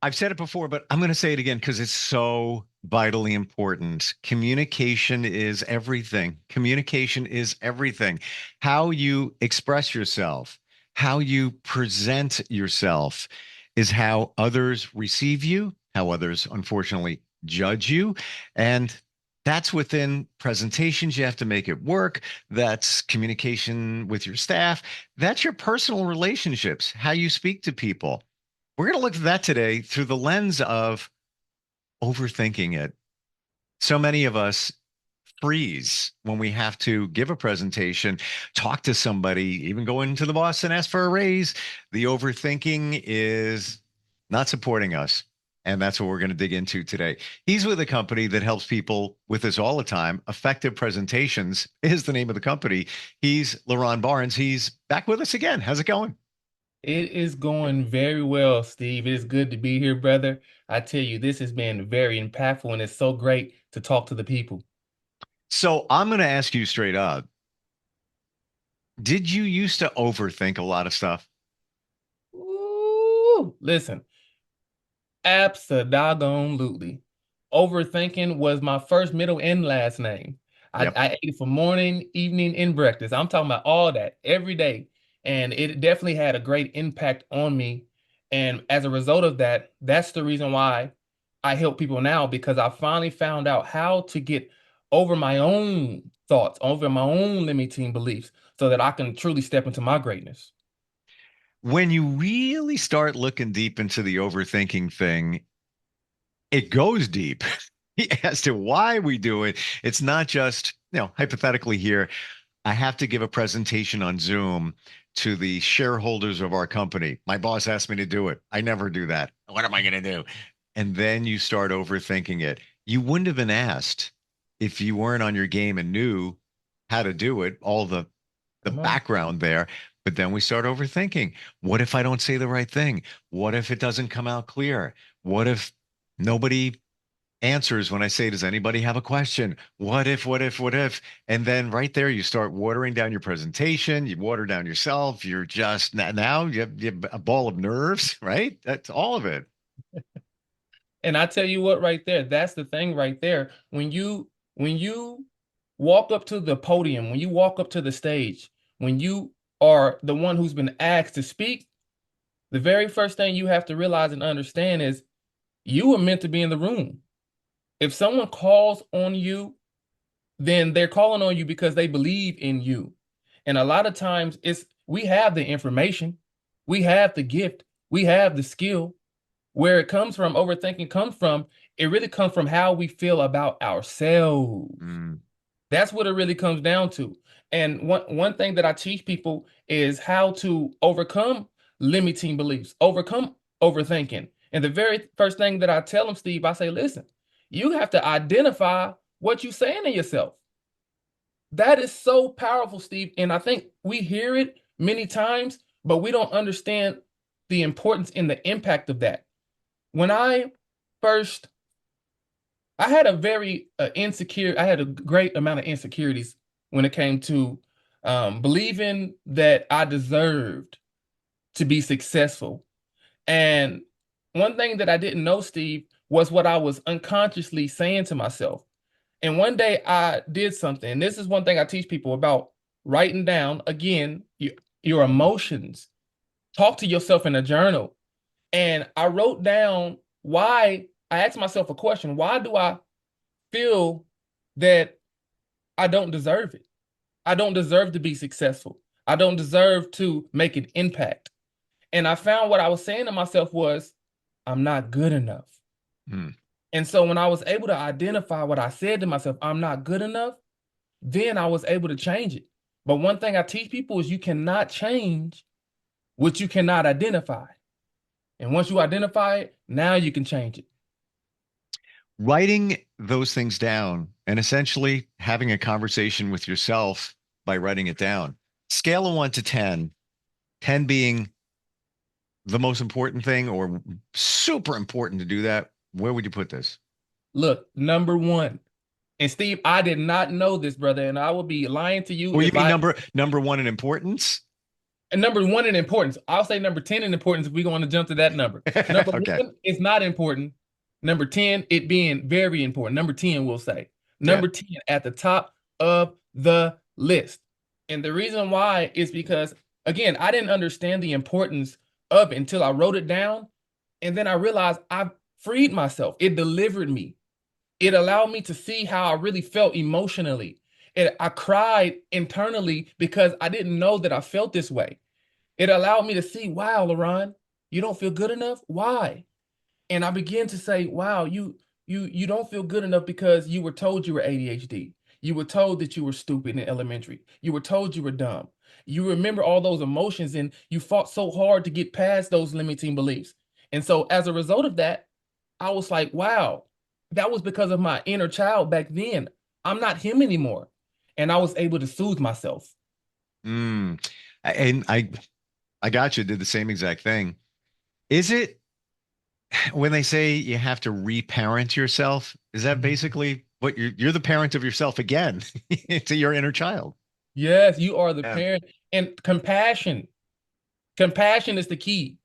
I've said it before, but I'm going to say it again because it's so vitally important. Communication is everything. Communication is everything. How you express yourself, how you present yourself is how others receive you, how others unfortunately judge you. And that's within presentations. You have to make it work. That's communication with your staff. That's your personal relationships, how you speak to people. We're going to look at that today through the lens of overthinking it. So many of us freeze when we have to give a presentation, talk to somebody, even go into the boss and ask for a raise. The overthinking is not supporting us. And that's what we're going to dig into today. He's with a company that helps people with this all the time. Effective Presentations is the name of the company. He's LaRon Barnes. He's back with us again. How's it going? It is going very well, Steve. It is good to be here, brother. I tell you, this has been very impactful and it's so great to talk to the people. So I'm going to ask you straight up. Did you used to overthink a lot of stuff? Ooh, listen, absolutely. Overthinking was my first, middle, and last name. I, Yep. I ate it for morning, evening, and breakfast. I'm talking about all that every day. And it definitely had a great impact on me. And as a result of that, that's the reason why I help people now because I finally found out how to get over my own thoughts, over my own limiting beliefs, so that I can truly step into my greatness. When you really start looking deep into the overthinking thing, it goes deep as to why we do it. It's not just, hypothetically here, I have to give a presentation on Zoom to the shareholders of our company. My boss asked me to do it. I never do that. What am I going to do? And then you start overthinking it. You wouldn't have been asked if you weren't on your game and knew how to do it, all the Come on. background there. But then we start overthinking. What if I don't say the right thing? What if it doesn't come out clear? What if nobody answers when I say, does anybody have a question? What if? And then right there, you start watering down your presentation. You water down yourself. You're just now you have a ball of nerves, right? That's all of it. And I tell you what, right there, that's the thing right there. When you walk up to the podium, when you walk up to the stage, when you are the one who's been asked to speak, the very first thing you have to realize and understand is you were meant to be in the room. If someone calls on you, then they're calling on you because they believe in you. And a lot of times it's we have the information, we have the gift, we have the skill. Where it comes from, overthinking comes from, it really comes from how we feel about ourselves. Mm. That's what it really comes down to. And one thing that I teach people is how to overcome limiting beliefs, overcome overthinking. And the very first thing that I tell them, Steve, I say, listen, you have to identify what you're saying to yourself. That is so powerful, Steve. And I think we hear it many times, but we don't understand the importance and the impact of that. When I first, I had a very insecure, I had a great amount of insecurities when it came to believing that I deserved to be successful. And one thing that I didn't know, Steve, was what I was unconsciously saying to myself. And one day I did something. And this is one thing I teach people about writing down, again, your emotions. Talk to yourself in a journal. And I wrote down why I asked myself a question. Why do I feel that I don't deserve it? I don't deserve to be successful. I don't deserve to make an impact. And I found what I was saying to myself was, I'm not good enough. Mm. And so when I was able to identify what I said to myself, I'm not good enough, then I was able to change it. But one thing I teach people is you cannot change what you cannot identify. And once you identify it, now you can change it. Writing those things down and essentially having a conversation with yourself by writing it down. Scale of 1 to 10, 10 being the most important thing or super important to do that. Where would you put this? Look, number one. And Steve, I did not know this, brother, and I would be lying to you Or you if mean I number one in importance? And number one in importance. I'll say number 10 in importance if we want to jump to that number. Number Okay. one is not important. Number 10, it being very important. Number 10, we'll say. Yeah. Number 10 at the top of the list. And the reason why is because, again, I didn't understand the importance of it until I wrote it down. And then I realized I freed myself. It delivered me. It allowed me to see how I really felt emotionally. I cried internally because I didn't know that I felt this way. It allowed me to see, wow, LaRon, you don't feel good enough? Why? And I began to say, wow, you don't feel good enough because you were told you were ADHD. You were told that you were stupid in elementary. You were told you were dumb. You remember all those emotions and you fought so hard to get past those limiting beliefs. And so as a result of that, I was like, wow, that was because of my inner child back then. I'm not him anymore. And I was able to soothe myself. Mm. And I got you, did the same exact thing. Is it when they say you have to reparent yourself, is that basically what you're the parent of yourself again to your inner child? Yes, you are the Yeah. parent. And compassion. Compassion is the key.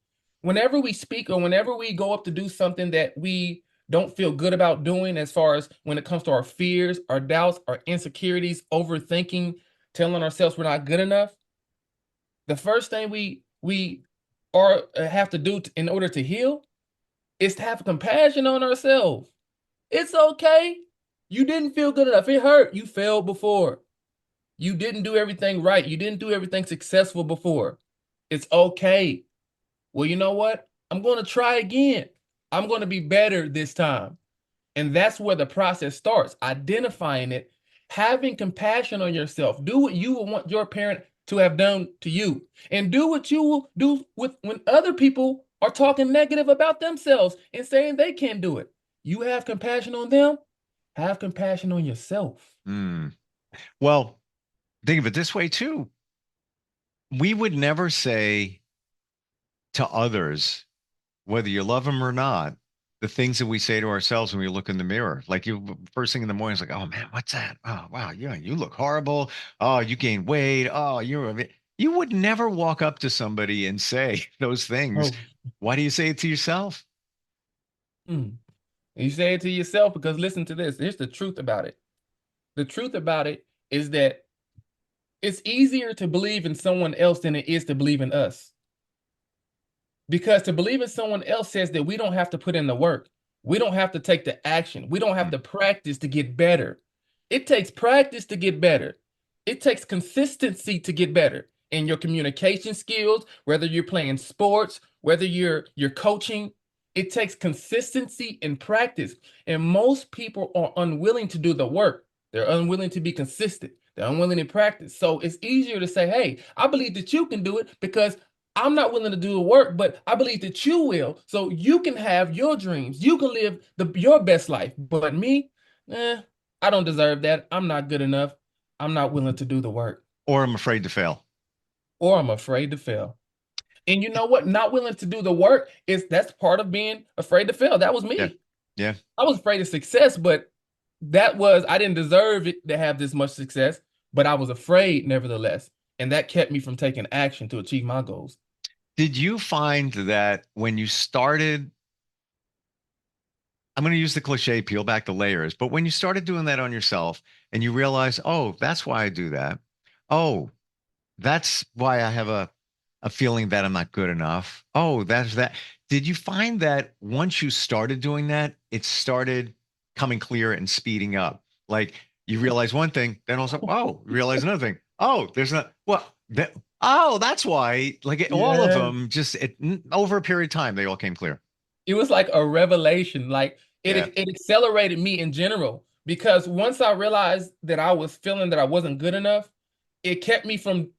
Whenever we speak or whenever we go up to do something that we don't feel good about doing, as far as when it comes to our fears, our doubts, our insecurities, overthinking, telling ourselves we're not good enough, the first thing we are have to do in order to heal is to have compassion on ourselves. It's okay. You didn't feel good enough. It hurt. You failed before. You didn't do everything right. You didn't do everything successful before. It's okay. Well, you know what? I'm going to try again. I'm going to be better this time. And that's where the process starts, identifying it, having compassion on yourself. Do what you would want your parent to have done to you, and do what you will do with when other people are talking negative about themselves and saying they can't do it. You have compassion on them, have compassion on yourself. Mm. Well, think of it this way too. We would never say to others, whether you love them or not, the things that we say to ourselves when we look in the mirror. Like you, first thing in the morning, it's like, oh man, what's that? Oh wow, yeah, you look horrible. Oh, you gained weight. Oh, you would never walk up to somebody and say those things. Oh, Why do you say it to yourself? mm. You say it to yourself because listen to this. Here's the truth about it. The truth about it is that it's easier to believe in someone else than it is to believe in us. Because to believe in someone else says that we don't have to put in the work. We don't have to take the action. We don't have Mm. to practice to get better. It takes practice to get better. It takes consistency to get better in your communication skills, whether you're playing sports, whether you're coaching. It takes consistency and practice. And most people are unwilling to do the work. They're unwilling to be consistent. They're unwilling to practice. So it's easier to say, hey, I believe that you can do it because I'm not willing to do the work, but I believe that you will. So you can have your dreams. You can live your best life. But me, I don't deserve that. I'm not good enough. I'm not willing to do the work, Or I'm afraid to fail. or I'm afraid to fail. And you know what? Not willing to do the work is that's part of being afraid to fail. That was Yeah. me. Yeah. I was afraid of success, but I didn't deserve it to have this much success, but I was afraid nevertheless. And that kept me from taking action to achieve my goals. Did you find that when you started, I'm going to use the cliche, peel back the layers, but when you started doing that on yourself and you realize, oh, that's why I do that. Oh, that's why I have a feeling that I'm not good enough. Oh, that's that. Did you find that once you started doing that, it started coming clear and speeding up? Like you realize one thing, then also, oh, you realize another thing. Oh, there's not, well, that, oh, that's why, all of Yeah. them just over a period of time, they all came clear. It was like a revelation. Like Yeah. it accelerated me in general because once I realized that I was feeling that I wasn't good enough, it kept me from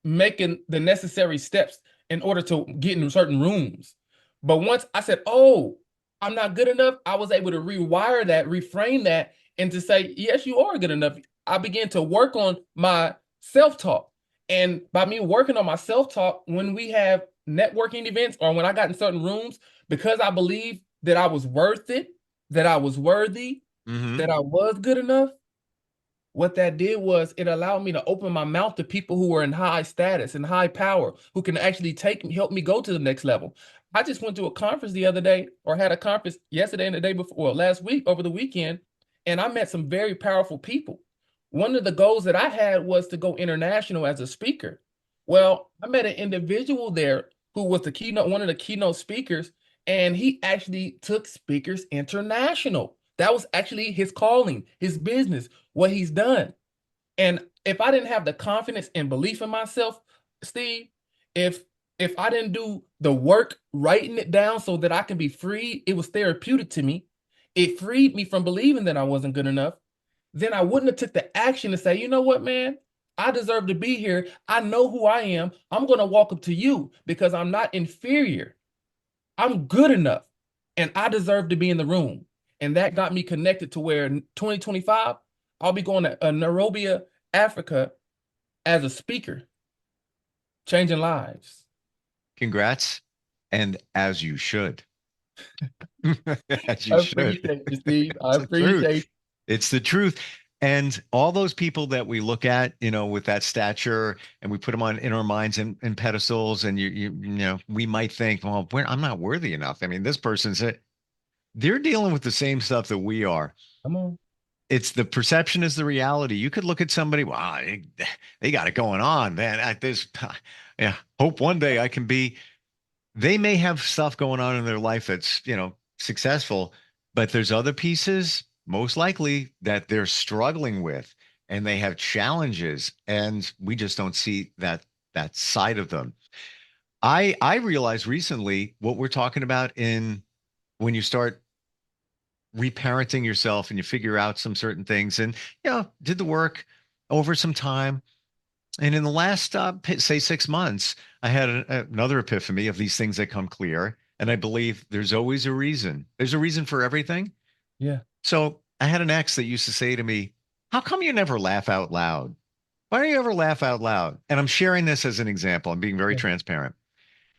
making the necessary steps in order to get in certain rooms. But once I said, "Oh, I'm not good enough," I was able to rewire that, reframe that, and to say, "Yes, you are good enough." I began to work on my self-talk. And by me working on my self-talk, when we have networking events or when I got in certain rooms, because I believed that I was worth it, that I was worthy, Hmm. that I was good enough, what that did was it allowed me to open my mouth to people who were in high status and high power, who can actually help me go to the next level. I just went to a conference the other day, or had a conference yesterday and the day before, well, last week over the weekend, and I met some very powerful people. One of the goals that I had was to go international as a speaker. Well, I met an individual there who was one of the keynote speakers, and he actually took speakers international. That was actually his calling, his business, what he's done. And if I didn't have the confidence and belief in myself, Steve, if if I didn't do the work writing it down so that I can be free, it was therapeutic to me. It freed me from believing that I wasn't good enough. Then I wouldn't have took the action to say, you know what, man, I deserve to be here. I know who I am. I'm going to walk up to you because I'm not inferior. I'm good enough, and I deserve to be in the room. And that got me connected to where in 2025, I'll be going to Nairobi, Africa as a speaker, changing lives. Congrats. And as you should. As I you should. appreciate you, Steve. I It's the truth. appreciate It's the truth. And all those people that we look at, with that stature and we put them on in our minds and pedestals, and we might think, well, I'm not worthy enough. I mean, this person's it. They're dealing with the same stuff that we are. Come on. It's the perception is the reality. You could look at somebody, wow, they got it going on, man. Yeah, hope one day I can be. They may have stuff going on in their life that's, successful, but there's other pieces, most likely, that they're struggling with, and they have challenges, and we just don't see that side of them. I realized recently what we're talking about in when you start reparenting yourself and you figure out some certain things, and did the work over some time. And in the last, say, 6 months, I had another epiphany of these things that come clear. And I believe there's always a reason. There's a reason for everything. Yeah. So I had an ex that used to say to me, how come you never laugh out loud? Why don't you ever laugh out loud? And I'm sharing this as an example. I'm being very Yeah. transparent.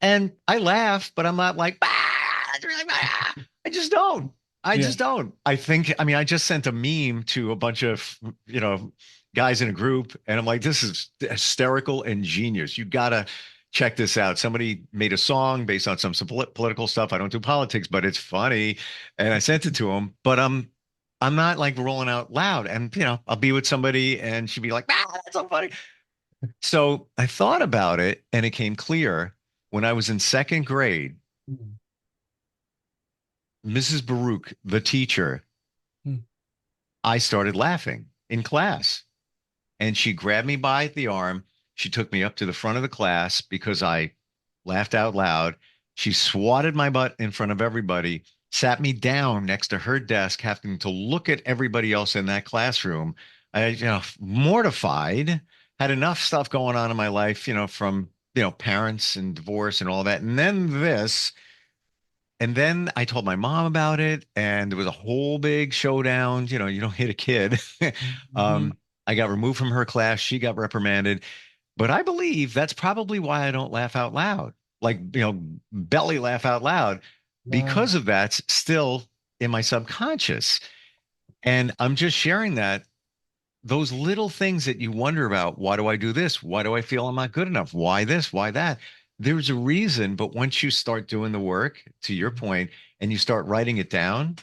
And I laugh, but I'm not like, I just don't. I Yeah. just don't. I just sent a meme to a bunch of, guys in a group, and I'm like, this is hysterical and genius. You gotta check this out. Somebody made a song based on some political stuff. I don't do politics, but it's funny. And I sent it to him, but I'm not like rolling out loud. And I'll be with somebody and she'd be like, that's so funny. So I thought about it, and it came clear when I was in second grade. Mm. Mrs. Baruch, the teacher, Mm. I started laughing in class, and she grabbed me by the arm. She took me up to the front of the class because I laughed out loud. She swatted my butt in front of everybody, sat me down next to her desk, having to look at everybody else in that classroom. I, mortified, had enough stuff going on in my life, from, parents and divorce and all that. And then this. And then I told my mom about it, and there was a whole big showdown. You don't hit a kid. Mhm. I got removed from her class. She got reprimanded. But I believe that's probably why I don't laugh out loud, like, belly laugh out loud, Wow. because of that's still in my subconscious. And I'm just sharing that those little things that you wonder about. Why do I do this? Why do I feel I'm not good enough? Why this? Why that? There's a reason. But once you start doing the work, to your point, and you start writing it down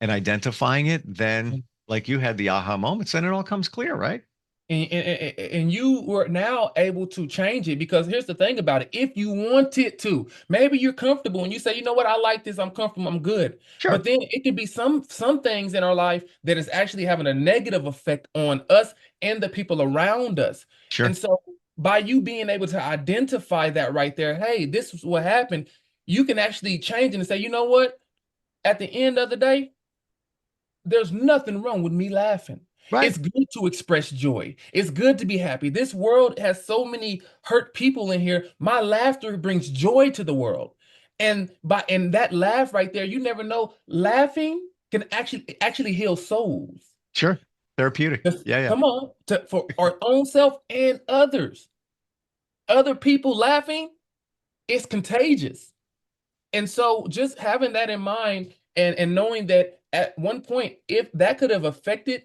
and identifying it, then like you had the aha moments, then it all comes clear, right? And you were now able to change it, because here's the thing about it. If you wanted to, maybe you're comfortable and you say, you know what, I like this, I'm comfortable, I'm good. But Sure, then it could be some things in our life that is actually having a negative effect on us and the people around us. And sure. so by you being able to identify that right there, hey, this is what happened, you can actually change it and say, you know what, at the end of the day, there's nothing wrong with me laughing. Right. It's good to express joy. It's good to be happy. This world has so many hurt people in here. My laughter brings joy to the world. And that laugh right there, you never know, laughing can actually heal souls. Sure. Therapeutic. Just Yeah, yeah. come on, for our own self and others. Other people laughing, it's contagious. And so just having that in mind, and knowing that at one point, if that could have affected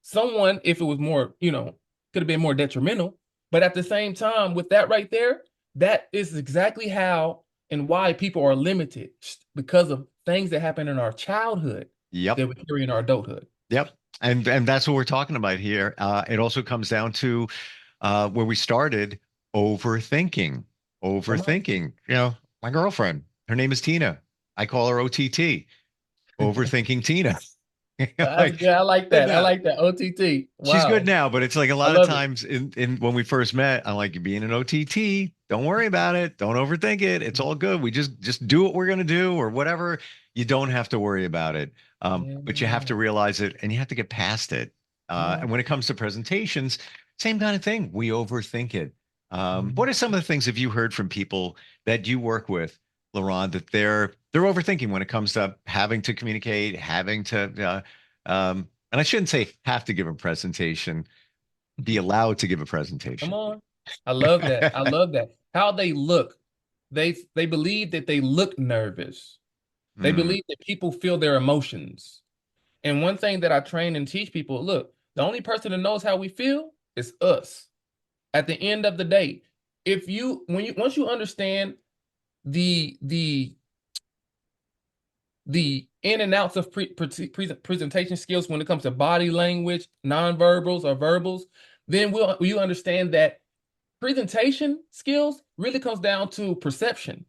someone, if it was more, could have been more detrimental. But at the same time, with that right there, that is exactly how and why people are limited because of things that happen in our childhood Yep. that we carry in our adulthood. Yep. And that's what we're talking about here. It also comes down to where we started, overthinking. Come on. Overthinking. My girlfriend, her name is Tina. I call her OTT, overthinking Tina. That's Like, good. I like and that. I like that. OTT. she's good Wow. now, but it's like a I lot of love it. times in when we first met, I'm like, being an OTT, don't worry about it. Don't overthink it. It's all good. We just do what we're gonna do or whatever. You don't have to worry about it. But you have Yeah. to realize it and you have to get past it. Come And on. when it comes to presentations, same kind of thing. We overthink it. What Mhm. are some of the things have you heard from people that you work with, Laurent, that they're overthinking when it comes to having to communicate, having to and I shouldn't say have to give a presentation, be allowed to give a Come presentation. on. I love that. I love that. How they look. They believe that they look nervous. They Hmm. believe that people feel their emotions. And one thing that I train and teach people, look, the only person that knows how we feel is us. At the end of the day, if you when you once you understand the the the in and outs of presentation skills when it comes to body language, nonverbals or verbals, then you understand that presentation skills really comes down to perception.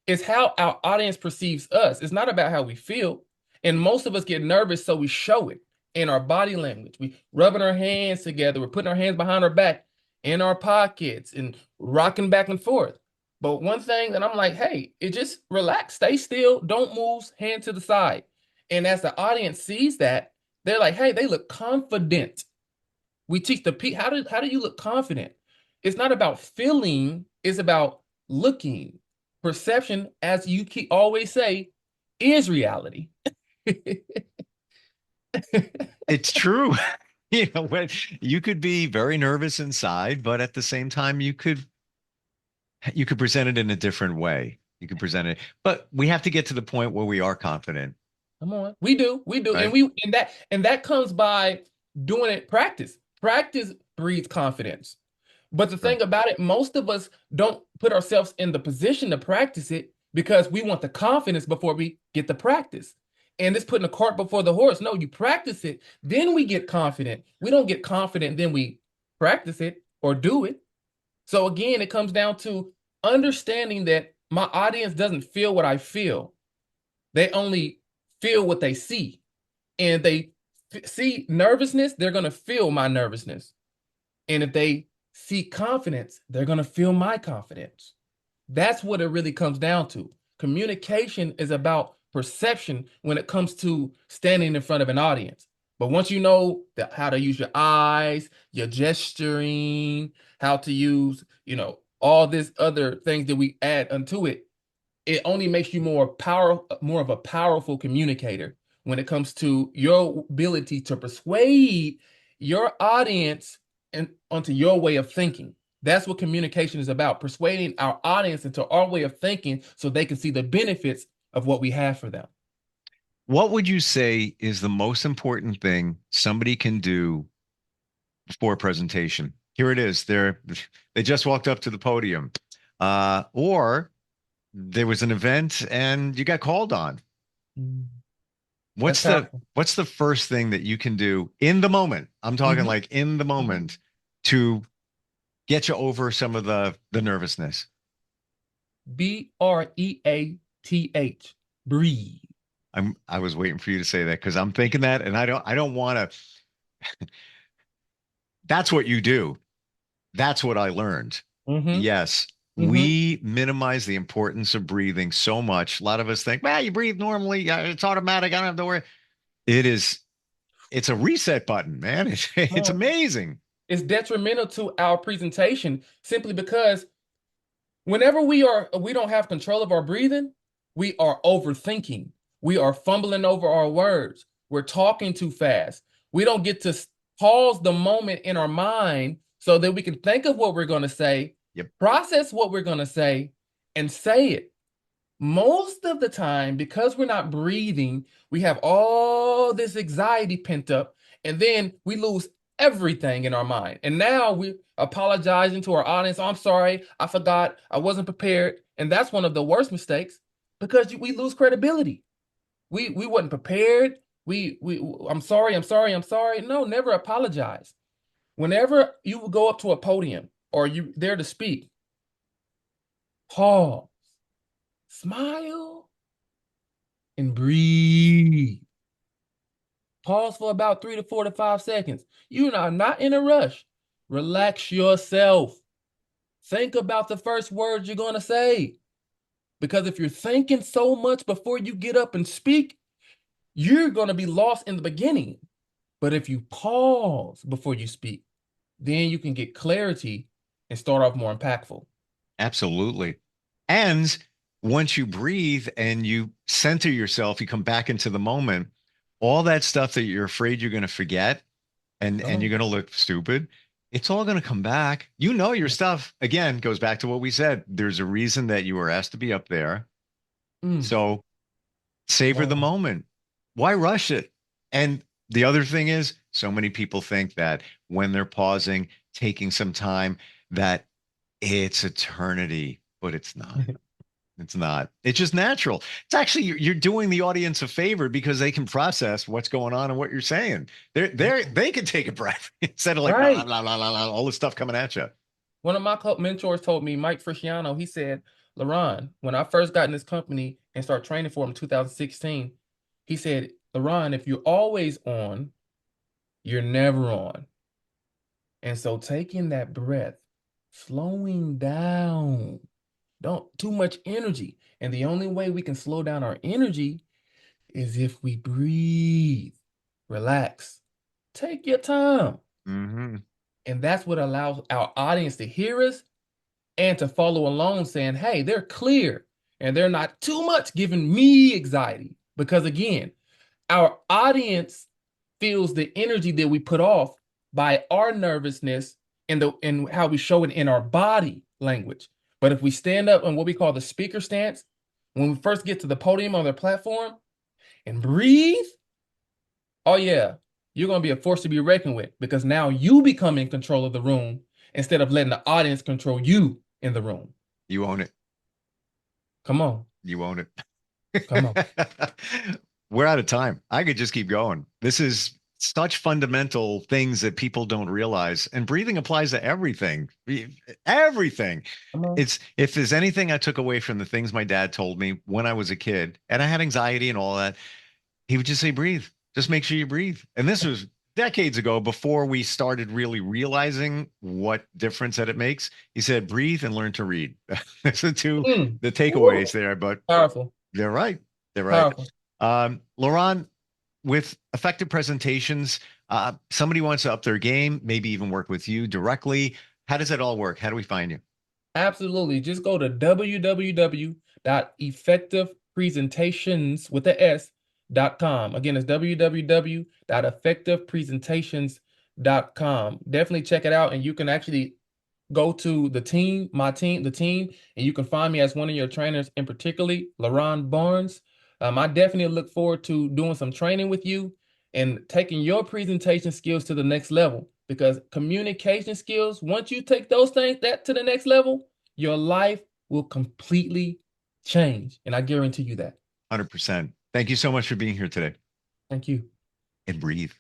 It's how our audience perceives us. It's not about how we feel. And most of us get nervous, so we show it in our body language. We rubbing our hands together. We're putting our hands behind our back in our pockets and rocking back and forth. But one thing that I'm like, hey, it just relax, stay still, don't move, hand to the side. And as the audience sees that, they're like, hey, they look confident. We teach the how do you look confident? It's not about feeling, it's about looking. Perception, as you keep always say, is reality. It's true. When you could be very nervous inside, but at the same time, you could present it in a different way. You could present it, but we have to get to the point where we are confident, Come on. We do. And right? that comes by doing it practice. Practice breeds confidence. But the Sure. thing about it, most of us don't put ourselves in the position to practice it because we want the confidence before we get the practice. And it's putting the cart before the horse. No, you practice it, then we get confident. We don't get confident, then we practice it or do it. So again, it comes down to understanding that my audience doesn't feel what I feel. They only feel what they see. And they see nervousness, they're going to feel my nervousness. And if they see confidence, they're going to feel my confidence. That's what it really comes down to. Communication is about perception when it comes to standing in front of an audience. But once you know that how to use your eyes, your gesturing, how to use, all this other things that we add unto it, it only makes you more of a powerful communicator when it comes to your ability to persuade your audience and onto your way of thinking. That's what communication is about, persuading our audience into our way of thinking so they can see the benefits of what we have for them. What would you say is the most important thing somebody can do before a presentation? Here it is. They just walked up to the podium, or there was an event and you got called on. Mm. That's What's the powerful. what's the first thing that you can do in the moment? I'm talking Mhm, like in the mhm. moment to get you over some of the nervousness. Breath. Breathe. I was waiting for you to say that because I'm thinking that and I don't want to. That's what you do. That's what I learned. Hmm. Yes, Hmm. we minimize the importance of breathing so much. A lot of us think, well, you breathe normally. Yeah, it's automatic. I don't have to worry. It is, it's a reset button, man. It's amazing. It's detrimental to our presentation simply because whenever we don't have control of our breathing, we are overthinking. We are fumbling over our words. We're talking too fast. We don't get to pause the moment in our mind so that we can think of what we're going to say, Yep. process what we're going to say, and say it. Most of the time, because we're not breathing, we have all this anxiety pent up, And then we lose everything in our mind. And now we're apologizing to our audience. "Oh, I'm sorry, I forgot, I wasn't prepared." And that's one of the worst mistakes because we lose credibility. We wasn't prepared. I'm sorry, I'm sorry, I'm sorry. No, never apologize. Whenever you go up to a podium or you there to speak, pause, smile, and breathe. Pause for about 3 to 4 to 5 seconds. You are not in a rush. Relax yourself. Think about the first words you're going to say. Because if you're thinking so much before you get up and speak, you're going to be lost in the beginning. But if you pause before you speak, then you can get clarity and start off more impactful. Absolutely. And once you breathe and you center yourself, you come back into the moment, all that stuff that you're afraid you're going to forget and you're going to look stupid, it's all going to come back. You know your stuff. Again, goes back to what we said. There's a reason that you were asked to be up there. So savor the moment. Why rush it? And the other thing is, so many people think that when they're pausing, taking some time, that it's eternity, but it's not. It's not. It's just natural. It's actually you're doing the audience a favor because they can process what's going on and what you're saying. They can take a breath instead of like blah, blah, blah, blah, blah, all this stuff coming at you. One of my mentors told me, Mike Friciano, he said, "LaRon, when I first got in this company and started training for him in 2016, he said, LaRon, if you're always on, you're never on. And so taking that breath, slowing down, don't too much energy. And the only way we can slow down our energy is if we breathe, relax, take your time." And that's what allows our audience to hear us and to follow along saying, hey, they're clear and they're not too much giving me anxiety. Because again, our audience feels the energy that we put off by our nervousness and how we show it in our body language. But if we stand up on what we call the speaker stance, when we first get to the podium on their platform and breathe, oh yeah, you're going to be a force to be reckoned with because now you become in control of the room instead of letting the audience control you in the room. You own it. Come on. You own it. Come on. We're out of time. I could just keep going. This is such fundamental things that people don't realize. And breathing applies to everything. Everything. It's if there's anything I took away from the things my dad told me when I was a kid, and I had anxiety and all that, he would just say, breathe. Just make sure you breathe. And this was decades ago before we started really realizing what difference that it makes. He said, breathe and learn to read. That's the takeaways there, but powerful. They're right. They're right. LaRon, with effective presentations, somebody wants to up their game, maybe even work with you directly. How does that all work? How do we find you? Absolutely. Just go to www.effectivepresentations.com. Again, it's www.effectivepresentations.com. Definitely check it out, and you can actually go to the team, and you can find me as one of your trainers, and particularly LaRon Barnes. I definitely look forward to doing some training with you and taking your presentation skills to the next level, because communication skills, once you take those things to the next level, your life will completely change. And I guarantee you that. 100%. Thank you so much for being here today. Thank you. And breathe.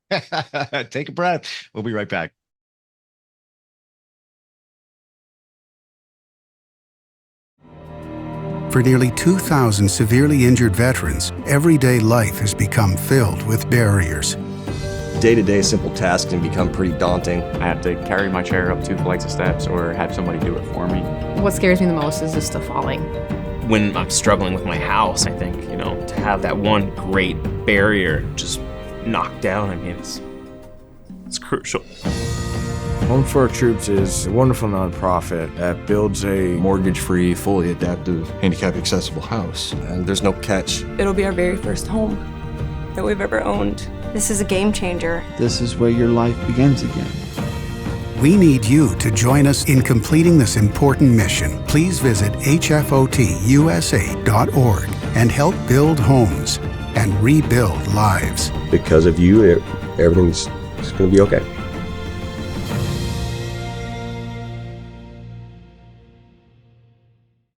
Take a breath. We'll be right back. For nearly 2,000 severely injured veterans, everyday life has become filled with barriers. Day-to-day simple tasks can become pretty daunting. I have to carry my chair up 2 flights of steps or have somebody do it for me. What scares me the most is just the falling. When I'm struggling with my house, I think, to have that one great barrier just knocked down, it's crucial. Home for Our Troops is a wonderful nonprofit that builds a mortgage-free, fully adaptive, handicap-accessible house. And there's no catch. It'll be our very first home that we've ever owned. This is a game changer. This is where your life begins again. We need you to join us in completing this important mission. Please visit hfotusa.org and help build homes and rebuild lives. Because of you, everything's going to be okay.